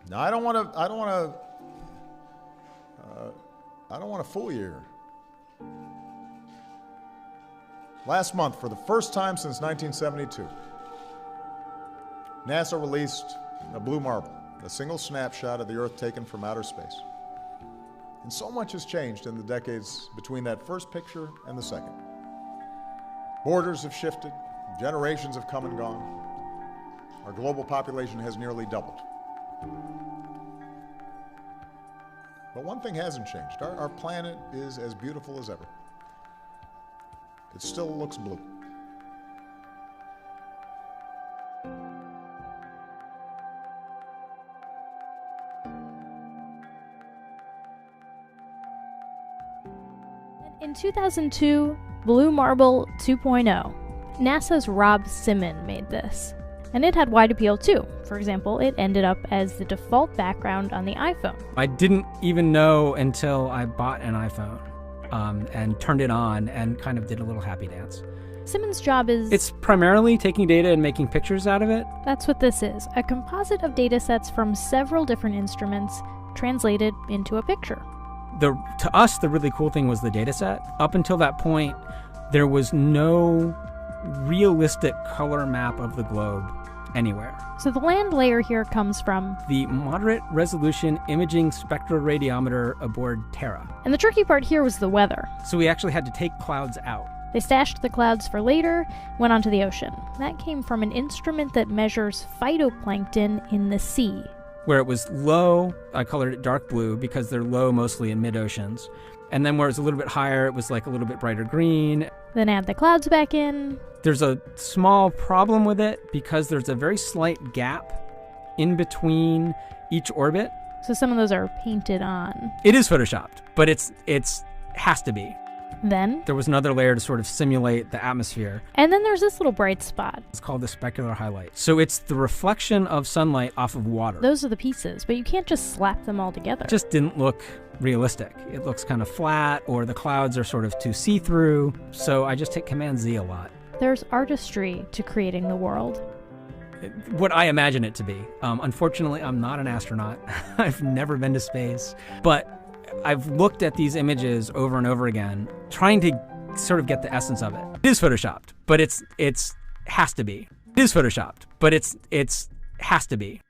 Now, I don't want to fool you here. Last month, for the first time since 1972, NASA released a blue marble, a single snapshot of the Earth taken from outer space. And so much has changed in the decades between that first picture and the second. Borders have shifted, generations have come and gone. Our global population has nearly doubled. But one thing hasn't changed. Our planet is as beautiful as ever. It still looks blue. In 2002, Blue Marble 2.0, NASA's Rob Simmon made this. And it had wide appeal too. For example, it ended up as the default background on the iPhone. I didn't even know until I bought an iPhone and turned it on and kind of did a little happy dance. Simmon's job is... It's primarily taking data and making pictures out of it. That's what this is, a composite of data sets from several different instruments translated into a picture. To us, the really cool thing was the data set. Up until that point, there was no realistic color map of the globe anywhere. So the land layer here comes from the Moderate Resolution Imaging Spectroradiometer aboard Terra. And the tricky part here was the weather. So we actually had to take clouds out. They stashed the clouds for later, went onto the ocean. That came from an instrument that measures phytoplankton in the sea. Where it was low, I colored it dark blue because they're low mostly in mid-oceans. And then where it was a little bit higher, it was like a little bit brighter green. Then add the clouds back in. There's a small problem with it because there's a very slight gap in between each orbit. So some of those are painted on. It is photoshopped, but it's has to be. Then there was another layer to sort of simulate the atmosphere. And then there's this little bright spot. It's called the specular highlight. So it's the reflection of sunlight off of water. Those are the pieces, but you can't just slap them all together. It just didn't look realistic. It looks kind of flat, or the clouds are sort of too see-through. So I just hit Command-Z a lot. There's artistry to creating the world. What I imagine it to be. Unfortunately, I'm not an astronaut. I've never been to space. But I've looked at these images over and over again, trying to sort of get the essence of it. It is photoshopped, but it's has to be. It is photoshopped, but it's has to be.